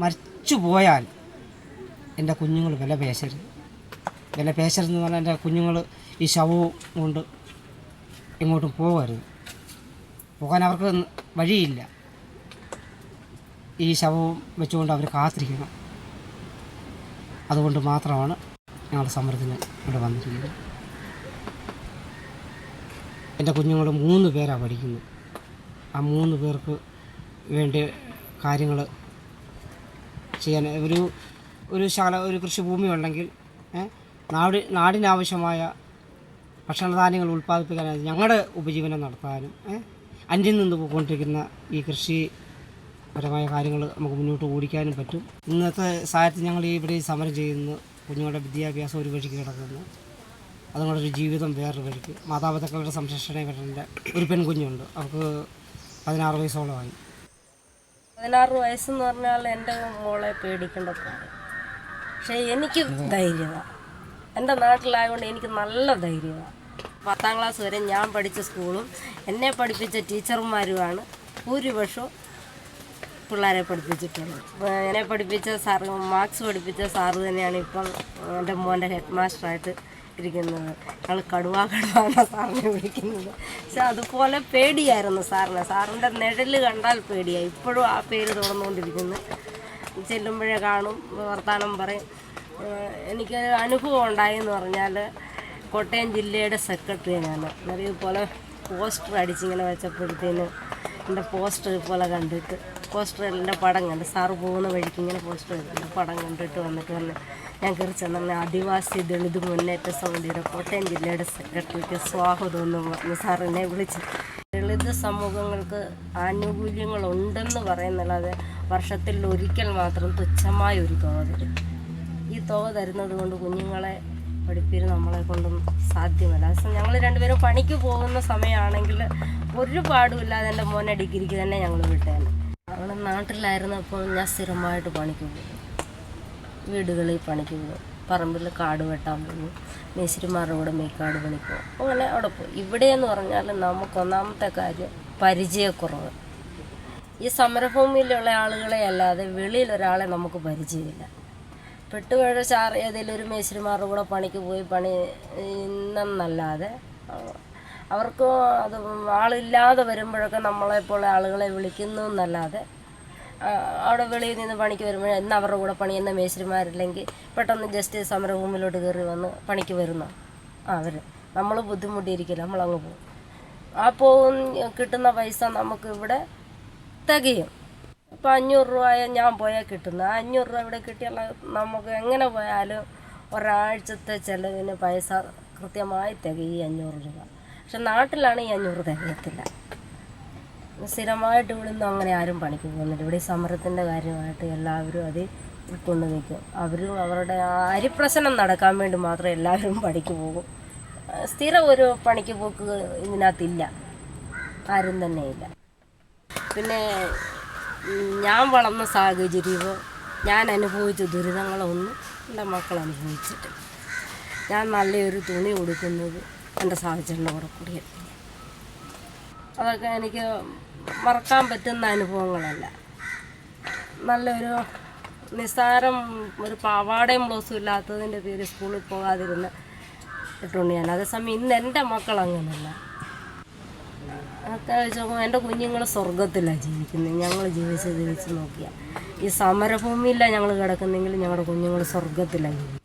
മരിച്ചു പോയാൽ എൻ്റെ കുഞ്ഞുങ്ങൾ വില പേശരുത്. വില പേശരുതെന്ന് പറഞ്ഞാൽ എൻ്റെ കുഞ്ഞുങ്ങൾ ഈ ശവവും കൊണ്ട് എങ്ങോട്ടും പോകരുത്. പോകാൻ അവർക്ക് വഴിയില്ല. ഈ ശവവും വെച്ചുകൊണ്ട് അവർ കാത്തിരിക്കണം. അതുകൊണ്ട് മാത്രമാണ് ഞങ്ങളുടെ സമരത്തിന് ഇവിടെ വന്നിരിക്കുന്നത്. എൻ്റെ കുഞ്ഞുങ്ങൾ 3 പേരാണ് പഠിക്കുന്നത്. ആ 3 പേർക്ക് വേണ്ടി കാര്യങ്ങൾ ചെയ്യാൻ ഒരു കൃഷിഭൂമി ഉണ്ടെങ്കിൽ നാടിനാവശ്യമായ ഭക്ഷണധാന്യങ്ങൾ ഉൽപ്പാദിപ്പിക്കാനും ഞങ്ങളുടെ ഉപജീവനം നടത്താനും അന്യം നിന്ന് പോയിക്കൊണ്ടിരിക്കുന്ന ഈ കൃഷിപരമായ കാര്യങ്ങൾ നമുക്ക് മുന്നോട്ട് ഓടിക്കാനും പറ്റും. ഇന്നത്തെ സാഹചര്യത്തിൽ ഞങ്ങൾ ഇവിടെ സമരം ചെയ്യുന്നു. കുഞ്ഞുങ്ങളുടെ വിദ്യാഭ്യാസം ഒരു വഴിക്ക് കിടക്കുന്നു, അതുകൊണ്ടൊരു ജീവിതം വേറൊരു വഴിക്ക്. മാതാപിതാക്കളുടെ സംരക്ഷണ വേണ്ട ഒരു പെൺകുഞ്ഞുണ്ട്, അവർക്ക് 16 വയസ്സോളമായി. 16 വയസ്സെന്ന് പറഞ്ഞാൽ എൻ്റെ മോളെ പേടിക്കേണ്ട പ്രായം. പക്ഷേ എനിക്ക് ധൈര്യമാണ്. എൻ്റെ നാട്ടിലായതുകൊണ്ട് എനിക്ക് നല്ല ധൈര്യമാണ്. 10ാം ക്ലാസ് വരെ ഞാൻ പഠിച്ച സ്കൂളും എന്നെ പഠിപ്പിച്ച ടീച്ചർമാരുമാണ് ഭൂരിപക്ഷവും പിള്ളേരെ പഠിപ്പിച്ചിട്ടുള്ളത്. എന്നെ പഠിപ്പിച്ച സാറ്, മാത്സ് പഠിപ്പിച്ച സാറ് തന്നെയാണ് ഇപ്പം എൻ്റെ മോൻ്റെ ഹെഡ് മാസ്റ്ററായിട്ട് ഇരിക്കുന്നത്. ഞങ്ങൾ കടുവ എന്ന സാറിനെ വിളിക്കുന്നത്. പക്ഷെ അതുപോലെ പേടിയായിരുന്നു സാറിനെ. സാറിൻ്റെ നിഴല് കണ്ടാൽ പേടിയായി. ഇപ്പോഴും ആ പേര് തുറന്നുകൊണ്ടിരിക്കുന്നു. ചെല്ലുമ്പോഴേ കാണും, വർത്തമാനം പറയും. എനിക്ക് അനുഭവം ഉണ്ടായെന്ന് പറഞ്ഞാൽ കോട്ടയം ജില്ലയുടെ സെക്രട്ടറി ഞാൻ. അതേപോലെ പോസ്റ്റർ അടിച്ചിങ്ങനെ വെച്ചപ്പോഴത്തേന് എൻ്റെ പോസ്റ്റർ പോലെ കണ്ടിട്ട് പോസ്റ്ററിൻ്റെ പടം കണ്ട് സാറ് പോകുന്ന വഴിക്ക് ഇങ്ങനെ പോസ്റ്റർ എടുത്തിട്ട് പടം കണ്ടിട്ട് വന്നിട്ട് പറഞ്ഞു ഞാൻ കയറി ചെന്ന ആദിവാസി ദളിത് മുന്നേറ്റ സമിതിയുടെ കോട്ടയം ജില്ലയുടെ സെക്രട്ടറിക്ക് സ്വാഗതം എന്ന് പറഞ്ഞ് സാർ എന്നെ വിളിച്ചു. ദളിത് സമൂഹങ്ങൾക്ക് ആനുകൂല്യങ്ങളുണ്ടെന്ന് പറയുന്നല്ലാതെ വർഷത്തിൽ ഒരിക്കൽ മാത്രം തുച്ഛമായ ഒരു തുക തരും. ഈ തുക തരുന്നത് കൊണ്ട് കുഞ്ഞുങ്ങളെ പഠിപ്പിന് നമ്മളെ കൊണ്ടും സാധ്യമല്ല. ഞങ്ങൾ രണ്ടുപേരും പണിക്ക് പോകുന്ന സമയമാണെങ്കിൽ ഒരു പാടുമില്ലാതെ എൻ്റെ മോനെ ഡിഗ്രിക്ക് തന്നെ ഞങ്ങൾ വിട്ടേനെ. ഞങ്ങൾ നാട്ടിലായിരുന്നപ്പോൾ ഞാൻ സ്ഥിരമായിട്ട് പണിക്ക് പോകും, വീടുകളിൽ പണിക്ക് പോകും, പറമ്പിൽ കാട് വെട്ടാൻ പോകും, മേശിരിമാരുടെ കൂടെ മേക്കാട് പണിക്ക് പോകും. അങ്ങനെ അവിടെ പോയി. ഇവിടെയെന്ന് പറഞ്ഞാൽ നമുക്കൊന്നാമത്തെ കാര്യം പരിചയക്കുറവ്. ഈ സമരഭൂമിയിലുള്ള ആളുകളെ അല്ലാതെ വെളിയിലൊരാളെ നമുക്ക് പരിചയമില്ല. പെട്ടുപഴ ഏതെങ്കിലും ഒരു മേശിരിമാരുടെ കൂടെ പണിക്ക് പോയി പണി ഇന്നല്ലാതെ അവർക്ക് അത് ആളില്ലാതെ വരുമ്പോഴൊക്കെ നമ്മളെപ്പോലെ ആളുകളെ വിളിക്കുന്നു എന്നല്ലാതെ അവിടെ വെളിയിൽ നിന്ന് പണിക്ക് വരുമ്പോൾ ഇന്ന് അവരുടെ കൂടെ പണിയുന്ന മേസ്ത്രിമാരില്ലെങ്കിൽ പെട്ടെന്ന് ജസ്റ്റ് സമരഭൂമിയിലോട്ട് കയറി വന്ന് പണിക്ക് വരുന്നു അവർ. നമ്മൾ ബുദ്ധിമുട്ടിയിരിക്കില്ല, നമ്മളങ്ങ് പോകും. ആ കിട്ടുന്ന പൈസ നമുക്ക് ഇവിടെ തികയും. ഇപ്പോൾ 500 രൂപ ഞാൻ പോയാൽ കിട്ടുന്നത്, 500 രൂപ ഇവിടെ കിട്ടിയാൽ നമുക്ക് എങ്ങനെ പോയാലും ഒരാഴ്ചത്തെ ചിലവിന് പൈസ കൃത്യമായി തികയും 500 രൂപ. പക്ഷെ നാട്ടിലാണ് ഈ 500 തികയത്തില്ല. സ്ഥിരമായിട്ട് ഇവിടെ നിന്നും അങ്ങനെ ആരും പണിക്ക് പോകുന്നില്ല. ഇവിടെ ഈ സമരത്തിൻ്റെ കാര്യമായിട്ട് എല്ലാവരും അത് ഉൾക്കൊണ്ട് നിൽക്കും. അവരും അവരുടെ അരിപ്രശ്നം നടക്കാൻ വേണ്ടി മാത്രം എല്ലാവരും പണിക്ക് പോകും. സ്ഥിരം ഒരു പണിക്ക് പോക്ക് ഇതിനകത്തില്ല, ആരും തന്നെ ഇല്ല. പിന്നെ ഞാൻ വളർന്ന സാഹചര്യമോ ഞാൻ അനുഭവിച്ച ദുരിതങ്ങളൊന്നും എൻ്റെ മക്കൾ അനുഭവിച്ചിട്ട്. ഞാൻ നല്ലൊരു തുണി കൊടുക്കുന്നത് എൻ്റെ സാഹചര്യത്തിൻ്റെ കൂടെ കൂടിയാണ്. അതൊക്കെ എനിക്ക് മറക്കാൻ പറ്റുന്ന അനുഭവങ്ങളല്ല. നല്ലൊരു നിസ്സാരം ഒരു പാവാടയും ബ്ലൗസും ഇല്ലാത്തതിൻ്റെ പേര് സ്കൂളിൽ പോകാതിരുന്ന ഇട്ടുകൊണ്ടിയാണ്. അതേസമയം ഇന്ന് എൻ്റെ മക്കൾ അങ്ങനെയല്ല. അത്യാവശ്യം എൻ്റെ കുഞ്ഞുങ്ങൾ സ്വർഗത്തിലാണ് ജീവിക്കുന്നത്. ഞങ്ങൾ ജീവിച്ച് നോക്കിയാൽ ഈ സമരഭൂമിയിലാണ് ഞങ്ങൾ കിടക്കുന്നെങ്കിൽ ഞങ്ങളുടെ കുഞ്ഞുങ്ങൾ സ്വർഗത്തിലാണ് ജീവിക്കുന്നത്.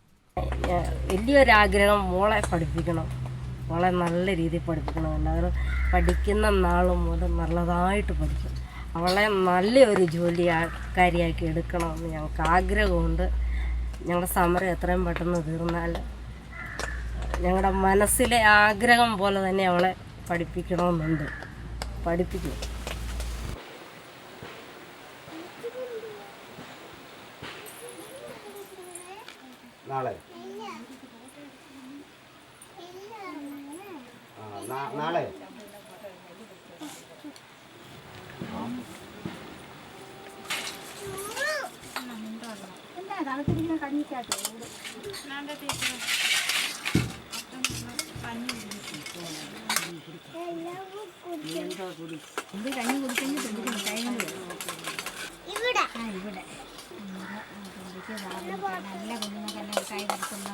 വലിയൊരാഗ്രഹം മോളെ പഠിപ്പിക്കണം, മോളെ നല്ല രീതിയിൽ പഠിപ്പിക്കണം. എല്ലാവരും പഠിക്കുന്ന നാൾ മുതൽ നല്ലതായിട്ട് പഠിക്കും. അവളെ നല്ലൊരു ജോലിക്കാരിയാക്കി എടുക്കണമെന്ന് ഞങ്ങൾക്ക് ആഗ്രഹമുണ്ട്. ഞങ്ങളുടെ സമരം എത്രയും പെട്ടെന്ന് തീർന്നാൽ ഞങ്ങളുടെ മനസ്സിലെ ആഗ്രഹം പോലെ തന്നെ അവളെ പഠിപ്പിക്കണമെന്നുണ്ട്. പഠിപ്പിക്കും. നാളെ നാളെ നല്ല കുഞ്ഞുങ്ങൾക്ക് കൈ നടത്തുന്ന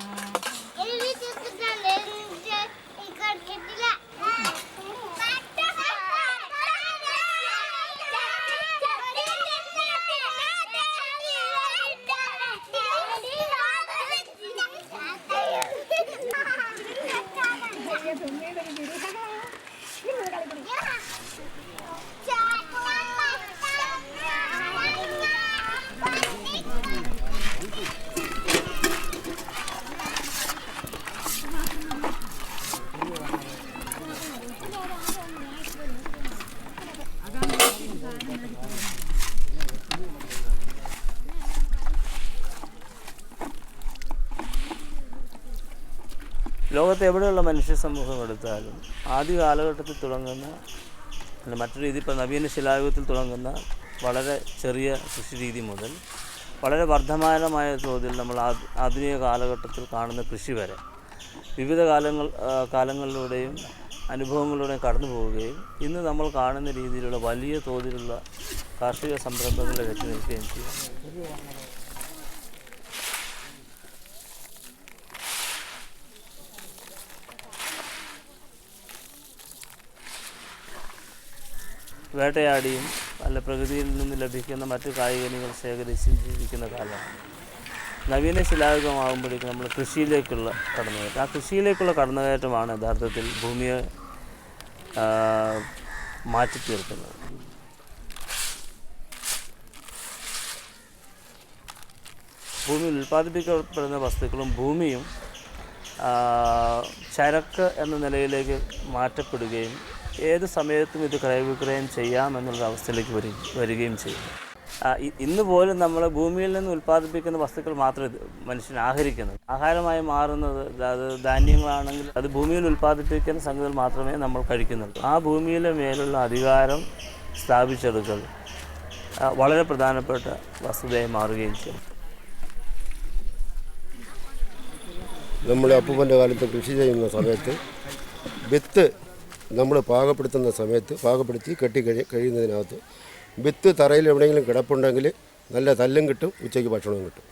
ലോകത്ത് എവിടെയുള്ള മനുഷ്യ സമൂഹം എടുത്താലും ആദ്യ കാലഘട്ടത്തിൽ തുടങ്ങുന്ന, മറ്റൊരു രീതി ഇപ്പോൾ നവീന ശിലായുഗത്തിൽ തുടങ്ങുന്ന വളരെ ചെറിയ കൃഷി രീതി മുതൽ വളരെ വർദ്ധമാനമായ തോതിൽ നമ്മൾ ആധുനിക കാലഘട്ടത്തിൽ കാണുന്ന കൃഷി വരെ വിവിധ കാലങ്ങളിലൂടെയും അനുഭവങ്ങളിലൂടെയും കടന്നു പോവുകയും ഇന്ന് നമ്മൾ കാണുന്ന രീതിയിലുള്ള വലിയ തോതിലുള്ള കാർഷിക സംരംഭങ്ങളിൽ എത്തി നിൽക്കുകയും ചെയ്യും. വേട്ടയാടിയും അല്ല പ്രകൃതിയിൽ നിന്ന് ലഭിക്കുന്ന മറ്റു കായികനികൾ ശേഖരിച്ചും ജീവിക്കുന്ന കാലമാണ്. നവീന ശിലായുഗമാകുമ്പോഴേക്കും നമ്മൾ കൃഷിയിലേക്കുള്ള കടന്നുകയറ്റം. ആ കൃഷിയിലേക്കുള്ള കടന്നുകയറ്റമാണ് യഥാർത്ഥത്തിൽ ഭൂമിയെ മാറ്റിത്തീർക്കുന്നത്. ഭൂമിയിൽ ഉൽപ്പാദിപ്പിക്കപ്പെടുന്ന വസ്തുക്കളും ഭൂമിയും ചരക്ക് എന്ന നിലയിലേക്ക് മാറ്റപ്പെടുകയും ഏത് സമയത്തും ഇത് ക്രയവിക്രയം ചെയ്യാമെന്നുള്ള അവസ്ഥയിലേക്ക് വരികയും ചെയ്യും. ഇന്ന് പോലും നമ്മൾ ഭൂമിയിൽ നിന്ന് ഉൽപ്പാദിപ്പിക്കുന്ന വസ്തുക്കൾ മാത്രമേ മനുഷ്യൻ ആഹരിക്കുന്നത്. ആഹാരമായി മാറുന്നത് അത് ധാന്യങ്ങളാണെങ്കിൽ അത് ഭൂമിയിൽ ഉൽപ്പാദിപ്പിക്കുന്ന സംഗതികൾ മാത്രമേ നമ്മൾ കഴിക്കുന്നുള്ളൂ. ആ ഭൂമിയിലെ മേലുള്ള അധികാരം സ്ഥാപിച്ചെടുക്കൽ വളരെ പ്രധാനപ്പെട്ട വസ്തുതയായി മാറുകയും ചെയ്യും. നമ്മുടെ അപ്പൂപ്പൻ്റെ കാലത്ത് കൃഷി ചെയ്യുന്ന സമയത്ത് വിത്ത് നമ്മൾ പാകപ്പെടുത്തുന്ന സമയത്ത് പാകപ്പെടുത്തി കഴിയുന്നതിനകത്ത് വിത്ത് തറയിൽ എവിടെയെങ്കിലും കിടപ്പുണ്ടെങ്കിൽ നല്ല തല്ലും കിട്ടും, ഉച്ചയ്ക്ക് ഭക്ഷണവും കിട്ടും.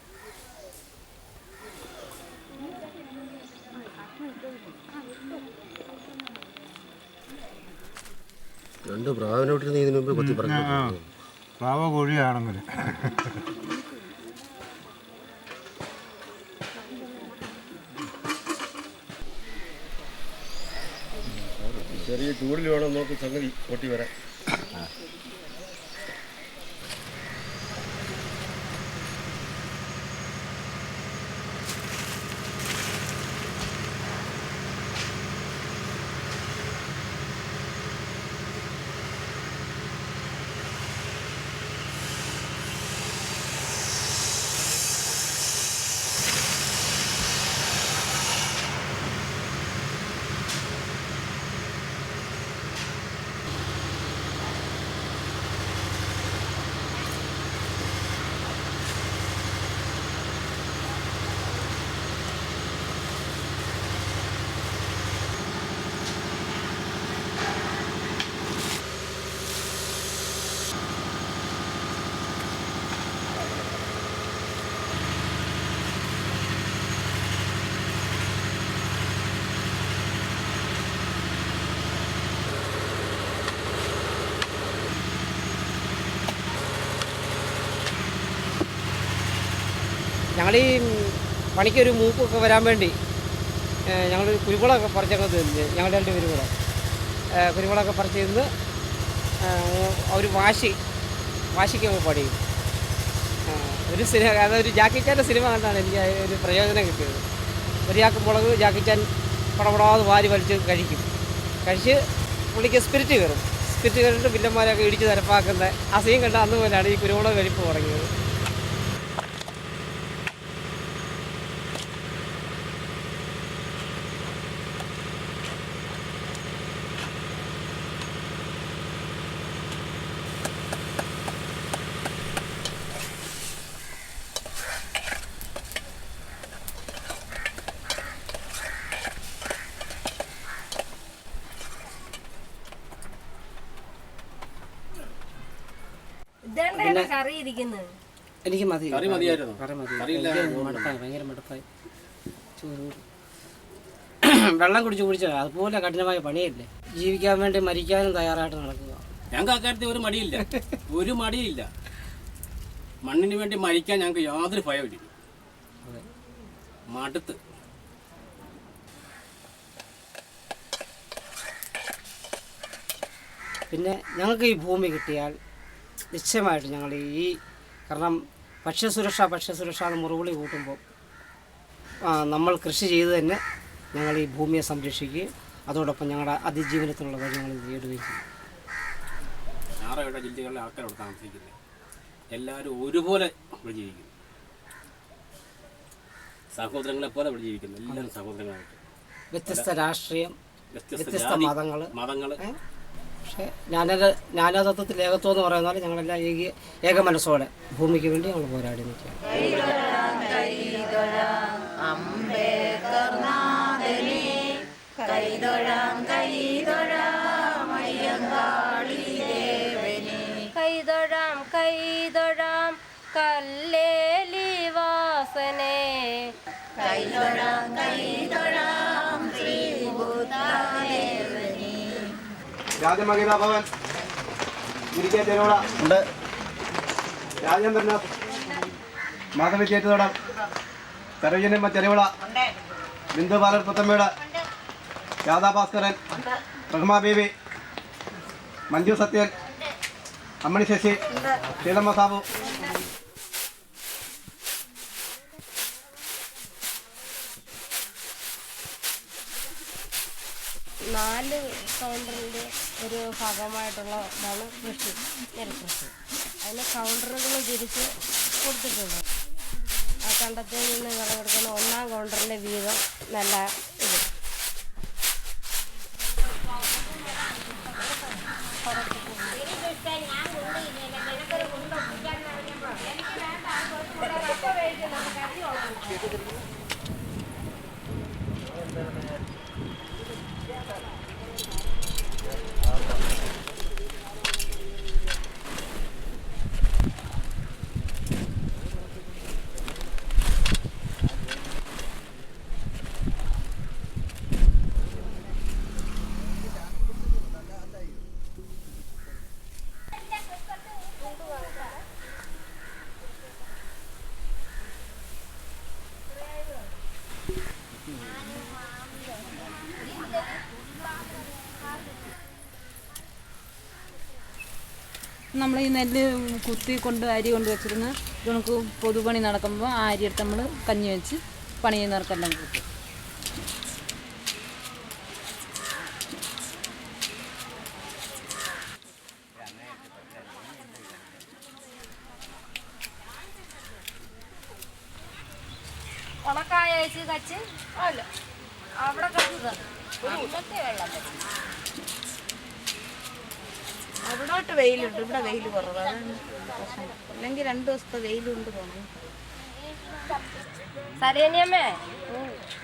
രണ്ട് പ്രാവിനെ വിട്ടിരുന്ന ഇതിനു മുമ്പ് കൊത്തി പറഞ്ഞു. പാവ കോഴിയാണെങ്കിൽ ചെറിയ ചൂടിൽ വേണം നോക്കി സംഗതി പൊട്ടി വരാൻ. ഞങ്ങൾ ഈ പണിക്കൊരു മൂപ്പൊക്കെ വരാൻ വേണ്ടി ഞങ്ങൾ കുരുമുളകൊക്കെ പറിച്ചൊക്കെ തിന്ന്, ഞങ്ങൾ 2 കുരുമുളകൊക്കെ പറിച്ച് തിന്ന് ഒരു വാശിക്കൊക്കെ പണിയും. ഒരു സിനിമ, അതൊരു ജാക്കിച്ചാൻ്റെ സിനിമ കണ്ടാണ് എനിക്ക് ഒരു പ്രയോജനം കിട്ടിയത്. ഒരു ചാക്ക് മുളക് ജാക്കിച്ചാൻ പടപടാതെ വാരി വലിച്ച് കഴിച്ച് പുള്ളിക്ക് സ്പിരിറ്റ് കയറിയിട്ട് വില്ലന്മാരൊക്കെ ഇടിച്ച് നിരപ്പാക്കുന്ന ആ സീൻ കണ്ട അന്ന് പോലെയാണ് ഈ കുരുമുളക് കഴിപ്പ് തുടങ്ങിയത്. കറി ഇരിക്കുന്നത് എനിക്ക് മതി, കറി മതി, ഭയങ്കര മടുപ്പായി. വെള്ളം കുടിച്ച് അതുപോലെ കഠിനമായ പണിയല്ലേ. ജീവിക്കാൻ വേണ്ടി മരിക്കാനും തയ്യാറായിട്ട് നടക്കുക. ഞങ്ങൾക്ക് അക്കാര്യത്തിൽ ഒരു മടിയില്ല. മണ്ണിന് വേണ്ടി മരിക്കാൻ ഞങ്ങൾക്ക് യാതൊരു ഭയമില്ല. മടുത്ത് പിന്നെ ഞങ്ങൾക്ക് ഈ ഭൂമി കിട്ടിയാൽ നിശ്ചയമായിട്ട് ഞങ്ങൾ കാരണം ഭക്ഷ്യസുരക്ഷ എന്ന് മുറവിളി കൂട്ടുമ്പോൾ നമ്മൾ കൃഷി ചെയ്ത് തന്നെ ഞങ്ങൾ ഈ ഭൂമിയെ സംരക്ഷിക്കുകയും അതോടൊപ്പം ഞങ്ങളുടെ അതിജീവനത്തിനുള്ള വഴി ഞങ്ങൾ നേടുകയും ചെയ്യും. 6 ജില്ലകളിലെ ആൾക്കാരോട് താമസിക്കുന്നത് എല്ലാവരും ഒരുപോലെ ഇവിടെ ജീവിക്കുന്നു. സഹോദരങ്ങളെ പോലെ ഇവിടെ ജീവിക്കുന്നു. എല്ലാവരും സഹോദരങ്ങളായിട്ട്. വ്യത്യസ്ത രാഷ്ട്രീയം, വ്യത്യസ്ത മതങ്ങൾ. പക്ഷേ നാനാതത്വത്തിൽ ഏകത്വം എന്ന് പറയുന്ന പോലെ ഞങ്ങളെല്ലാം ഏക മനസ്സോടെ ഭൂമിക്ക് വേണ്ടി ഞങ്ങൾ പോരാടി നിൽക്കുകയാണ്. കൈതൊഴാം കല്ലേലി വാസനെ, കൈതൊഴാം ശ്രീബുദ്ധദേവനെ. രാജമഹിളാ ഭവൻ ഇരിക്കെ തെരുവള ഉണ്ട്. രാജേന്ദ്രനാഥ് മാധവി ചേറ്റുതോടം സരോജനമ്മ തെരുവള, ബിന്ദു പാലർ പുത്തമ്മയുടെ, രാധാഭാസ്കരൻ, റഹ്മാ ബേബി, മഞ്ജു സത്യൻ, അമ്മണി ശശി, ശീലമ്മ സാബു. നാല് കൗണ്ടറിൻ്റെ ഒരു ഭാഗമായിട്ടുള്ളതാണ് കൃഷി, നെൽകൃഷി. അതിന് കൗണ്ടറുകൾ തിരിച്ച് കൊടുത്തിട്ടുണ്ട്. ആ കണ്ടത്തിൽ നിന്ന് വിളവെടുക്കുന്ന 1-ാം കൗണ്ടറിൻ്റെ വീതം നല്ല ഇത്. നമ്മൾ ഈ നെല്ല് കുത്തി കൊണ്ട് അരി കൊണ്ട് വെച്ചിരുന്ന് ഇത് നമുക്ക് പൊതുപണി നടക്കുമ്പോൾ ആ അരി എടുത്ത് നമ്മൾ കഞ്ഞി വെച്ച് പണി ചെയ്യുന്നവർക്കെല്ലാം കിട്ടും. ഉണക്കായ വെച്ച് കച്ച് അല്ല അവിടെ കഴുകുക അങ്ങനത്തെ വെള്ളം അവിടോട്ട് വെയിലുണ്ട്, ഇവിടെ വെയിൽ കുറവാണ് പ്രശ്നം. അല്ലെങ്കിൽ 2 ദിവസത്തെ വെയിലുണ്ട് തോന്നുന്നു. സരേനിയമ്മേ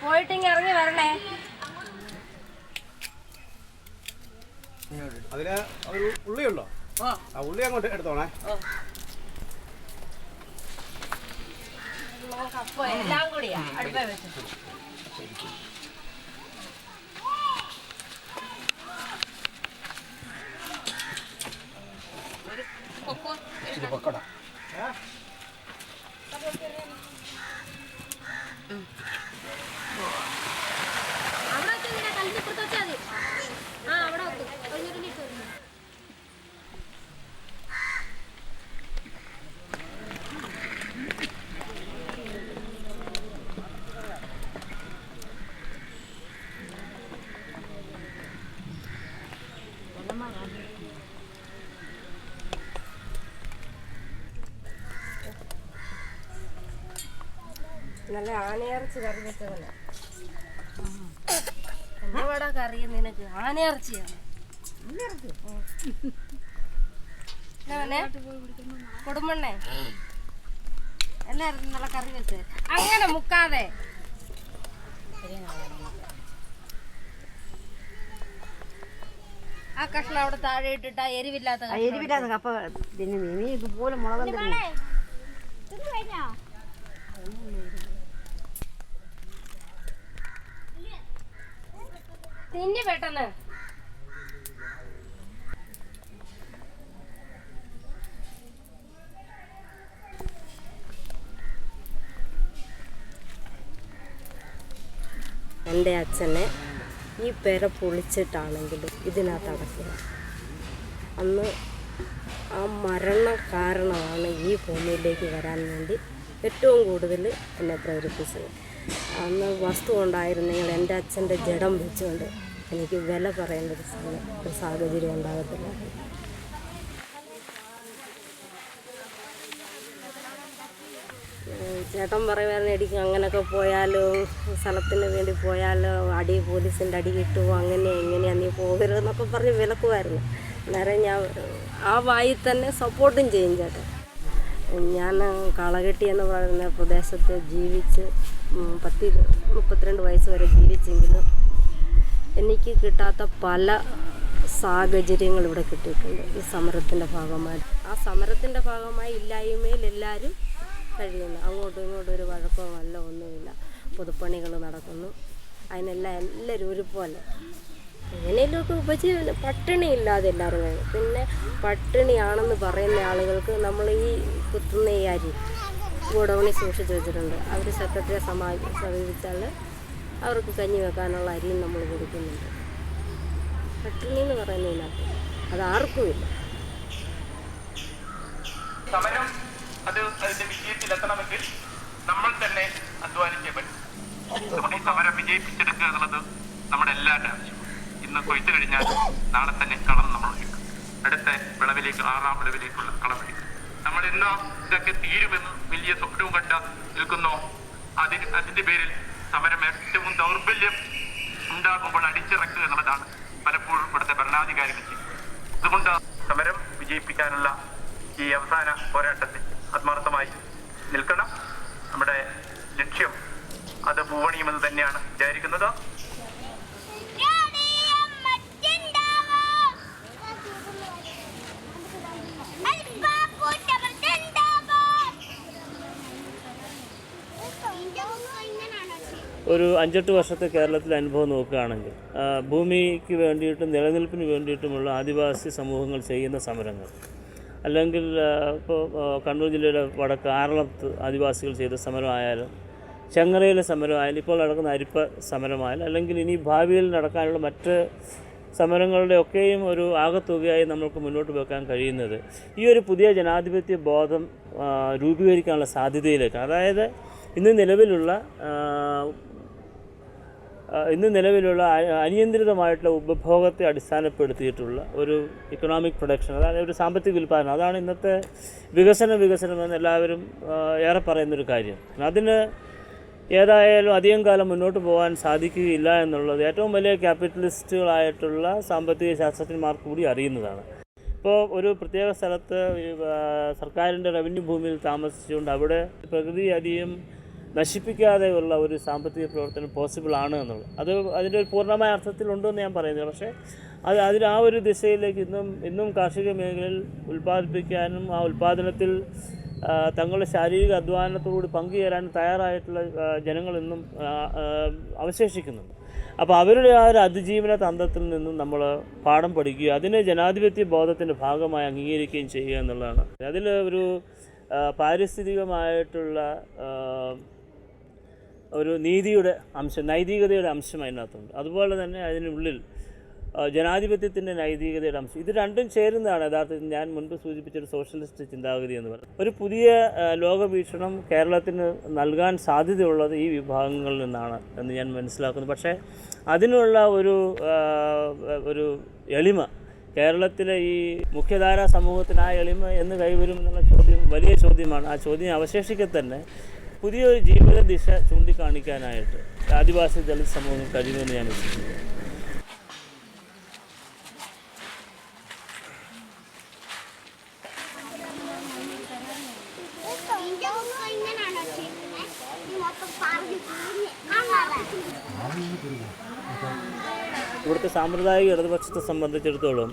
പോയിട്ടിങ്ങ് ഇറങ്ങി വരണേ. അതിന് ഒരു ഉള്ളിയുണ്ടോ? ആ ഉള്ളി അങ്ങോട്ട് എടുത്തോണേ. അപ്പൊ എല്ലാം കൂടിയാ അടുപ്പേ വെച്ചു. പൊക്കട നല്ല ആനയിറച്ചി കറി വെച്ചതല്ല. എന്തുവാടാ കറി നിനക്ക്? ആനയിറച്ചിയാണ്. കൊടുമണ്ണേ എല്ലാരും നല്ല കറി വെച്ച് അങ്ങനെ മുക്കാതെ ആ കഷ്ണം അവിടെ താഴെ ഇട്ടിട്ട് എരിവില്ലാത്ത കപ്പ നീ ഇതുപോലെ മുളക് തിന്നി പെട്ടെന്ന്. എൻ്റെ അച്ഛനെ ഈ പെര പൊളിച്ചിട്ടാണെങ്കിലും ഇതിനകത്ത് അടക്കുക. അന്ന് ആ മരണ കാരണമാണ് ഈ ഭൂമിയിലേക്ക് വരാൻ വേണ്ടി ഏറ്റവും കൂടുതൽ എന്നെ പ്രേരിപ്പിച്ചത്. അന്ന് വസ്തു ഉണ്ടായിരുന്നെങ്കിൽ എൻ്റെ അച്ഛൻ്റെ ജഡം വെച്ചുകൊണ്ട് എനിക്ക് വില പറയേണ്ട ഒരു സാഹചര്യം ഉണ്ടാകത്തില്ല. ചേട്ടൻ പറയുമായിരുന്നു എനിക്ക് അങ്ങനെയൊക്കെ പോയാലോ സ്ഥലത്തിന് വേണ്ടി പോയാലോ അടി പോലീസിൻ്റെ അടി കിട്ടുമോ അങ്ങനെ എങ്ങനെയാണ് നീ പോകരുതെന്നൊക്കെ പറഞ്ഞ് വിലക്കുമായിരുന്നു. അന്നേരം ഞാൻ ആ വായി തന്നെ സപ്പോർട്ടും ചെയ്യും ചേട്ടൻ. ഞാൻ കളകെട്ടി എന്ന് പറയുന്ന പ്രദേശത്ത് ജീവിച്ച് 32 വയസ്സ് വരെ ജീവിച്ചെങ്കിലും എനിക്ക് കിട്ടാത്ത പല സാഹചര്യങ്ങൾ ഇവിടെ കിട്ടിയിട്ടുണ്ട് ഈ സമരത്തിൻ്റെ ഭാഗമായി. ആ സമരത്തിൻ്റെ ഭാഗമായി ഇല്ലായ്മയിൽ എല്ലാവരും കഴിയുന്നു. അങ്ങോട്ടും ഇങ്ങോട്ടും ഒരു വഴക്കോ നല്ല ഒന്നുമില്ല. പൊതുപ്പണികൾ നടക്കുന്നു. അതിനെല്ലാം എല്ലാവരും ഒരുപോലെ എങ്ങനെയൊക്കെ ഉപജീവനം പട്ടിണി ഇല്ലാതെ എല്ലാവരും കഴിയും. പിന്നെ പട്ടിണിയാണെന്ന് പറയുന്ന ആളുകൾക്ക് നമ്മൾ ഈ കുത്തുന്ന ഈ അരി ഗോഡൗണിൽ സൂക്ഷിച്ച് വെച്ചിട്ടുണ്ട്. അവർ സെക്രട്ടറിയെ സമീപിച്ചാൽ അവർക്ക് കഞ്ഞി വെക്കാനുള്ള അരിയും നമ്മൾ കൊടുക്കുന്നുണ്ട്. പട്ടിണി എന്ന് പറയുന്നതിനകത്ത് അതാർക്കുമില്ല. സമരം അതിന്റെ വിജയത്തിലെത്തണമെങ്കിൽ നമ്മൾ തന്നെ അധ്വാനിച്ചേ പറ്റും. ഈ സമരം വിജയിപ്പിച്ചെടുക്കുക എന്നുള്ളത് നമ്മുടെ എല്ലാവരുടെ ആവശ്യമാണ്. ഇന്ന് കൊയ്ത്ത് കഴിഞ്ഞാൽ നാളെ തന്നെ കളം നമ്മൾ എടുക്കും. അടുത്ത വിളവിലേക്ക് 6ാം വിളവിലേക്കുള്ള കളമെടുക്കും. നമ്മൾ എന്നോ ഇതൊക്കെ തീരുമെന്ന് വലിയ സ്വപ്നവും കണ്ട നിൽക്കുന്നോ അതിന്റെ പേരിൽ സമരം ഏറ്റവും ദൗർബല്യം ഉണ്ടാകുമ്പോൾ അടിച്ചിറക്കുക എന്നുള്ളതാണ് പലപ്പോഴും ഇവിടുത്തെ ഭരണാധികാരികൾ ചെയ്യുന്നത്. അതുകൊണ്ട് സമരം വിജയിപ്പിക്കാനുള്ള ഈ അവസാന പോരാട്ടത്തിൽ ആത്മാർത്ഥമായി നിൽക്കണം. നമ്മുടെ ലക്ഷ്യം അത് പൂവണിയുമെന്ന് തന്നെയാണ് വിചാരിക്കുന്നത്. ഒരു 5-8 വർഷത്തെ കേരളത്തിലെ അനുഭവം നോക്കുകയാണെങ്കിൽ ഭൂമിക്ക് വേണ്ടിയിട്ടും നിലനിൽപ്പിന് വേണ്ടിയിട്ടുമുള്ള ആദിവാസി സമൂഹങ്ങൾ ചെയ്യുന്ന സമരങ്ങൾ, അല്ലെങ്കിൽ ഇപ്പോൾ കണ്ണൂർ ജില്ലയുടെ വടക്ക് ആറളത്ത് ആദിവാസികൾ ചെയ്ത സമരമായാലും ചെങ്ങറയിലെ സമരമായാലും ഇപ്പോൾ നടക്കുന്ന അരിപ്പ സമരമായാലും അല്ലെങ്കിൽ ഇനി ഭാവിയിൽ നടക്കാനുള്ള മറ്റ് സമരങ്ങളുടെ ഒക്കെയും ഒരു ആകത്തുകയായി നമുക്ക് മുന്നോട്ട് വെക്കാൻ കഴിയുന്നത് ഈ ഒരു പുതിയ ജനാധിപത്യ ബോധം രൂപീകരിക്കാനുള്ള സാധ്യതയിലേക്ക്, അതായത് ഇന്ന് നിലവിലുള്ള അനിയന്ത്രിതമായിട്ടുള്ള ഉപഭോഗത്തെ അടിസ്ഥാനപ്പെടുത്തിയിട്ടുള്ള ഒരു ഇക്കണോമിക് പ്രൊഡക്ഷൻ, അതായത് ഒരു സാമ്പത്തിക ഉൽപ്പാദനം, അതാണ് ഇന്നത്തെ വികസനം എല്ലാവരും ഏറെ പറയുന്നൊരു കാര്യം. അതിന് ഏതായാലും അധികം കാലം മുന്നോട്ട് പോകാൻ സാധിക്കുകയില്ല എന്നുള്ളത് ഏറ്റവും വലിയ ക്യാപിറ്റലിസ്റ്റുകളായിട്ടുള്ള സാമ്പത്തിക ശാസ്ത്രജ്ഞന്മാർ കൂടി അറിയുന്നതാണ്. ഇപ്പോൾ ഒരു പ്രത്യേക സ്ഥലത്ത് സർക്കാരിൻ്റെ റവന്യൂ ഭൂമിയിൽ താമസിച്ചുകൊണ്ട് അവിടെ പ്രകൃതി അധികം നശിപ്പിക്കാതെയുള്ള ഒരു സാമ്പത്തിക പ്രവർത്തനം പോസിബിൾ ആണ് എന്നുള്ളത് അതിൻ്റെ ഒരു പൂർണ്ണമായ അർത്ഥത്തിലുണ്ടെന്ന് ഞാൻ പറയുന്നത്. പക്ഷേ ആ ഒരു ദിശയിലേക്ക് ഇന്നും കാർഷിക മേഖലയിൽ ഉൽപ്പാദിപ്പിക്കാനും ആ ഉൽപ്പാദനത്തിൽ തങ്ങളുടെ ശാരീരിക അധ്വാനത്തോടുകൂടി പങ്കുചേരാൻ തയ്യാറായിട്ടുള്ള ജനങ്ങൾ ഇന്നും അവശേഷിക്കുന്നുണ്ട്. അപ്പോൾ അവരുടെ ആ ഒരു അതിജീവന തന്ത്രത്തിൽ നിന്നും നമ്മൾ പാഠം പഠിക്കുകയും അതിനെ ജനാധിപത്യ ബോധത്തിൻ്റെ ഭാഗമായി അംഗീകരിക്കുകയും ചെയ്യുക എന്നുള്ളതാണ്. അതിൽ ഒരു പാരിസ്ഥിതികമായിട്ടുള്ള ഒരു നീതിയുടെ അംശം, നൈതികതയുടെ അംശം അതിനകത്തുണ്ട്. അതുപോലെ തന്നെ അതിനുള്ളിൽ ജനാധിപത്യത്തിൻ്റെ നൈതികതയുടെ അംശം, ഇത് രണ്ടും ചേരുന്നതാണ് യഥാർത്ഥത്തിൽ ഞാൻ മുൻപ് സൂചിപ്പിച്ചൊരു സോഷ്യലിസ്റ്റ് ചിന്താഗതി എന്ന് പറയുന്നത്. ഒരു പുതിയ ലോകവീക്ഷണം കേരളത്തിന് നൽകാൻ സാധ്യതയുള്ളത് ഈ വിഭാഗങ്ങളിൽ നിന്നാണ് എന്ന് ഞാൻ മനസ്സിലാക്കുന്നു. പക്ഷേ അതിനുള്ള ഒരു എളിമ കേരളത്തിലെ ഈ മുഖ്യധാരാ സമൂഹത്തിന് ആ എളിമ എന്ന് കൈവരുമെന്നുള്ള ചോദ്യം വലിയ ചോദ്യമാണ്. ആ ചോദ്യം അവശേഷിക്കെ തന്നെ പുതിയൊരു ജീവിത ദിശ ചൂണ്ടിക്കാണിക്കാനായിട്ട് ആദിവാസി ദളിത് സമൂഹം കഴിയുമെന്ന് ഞാൻ വിശ്വസിക്കുന്നു. ഇവിടുത്തെ സാമ്പ്രദായിക ഇടതുപക്ഷത്തെ സംബന്ധിച്ചിടത്തോളം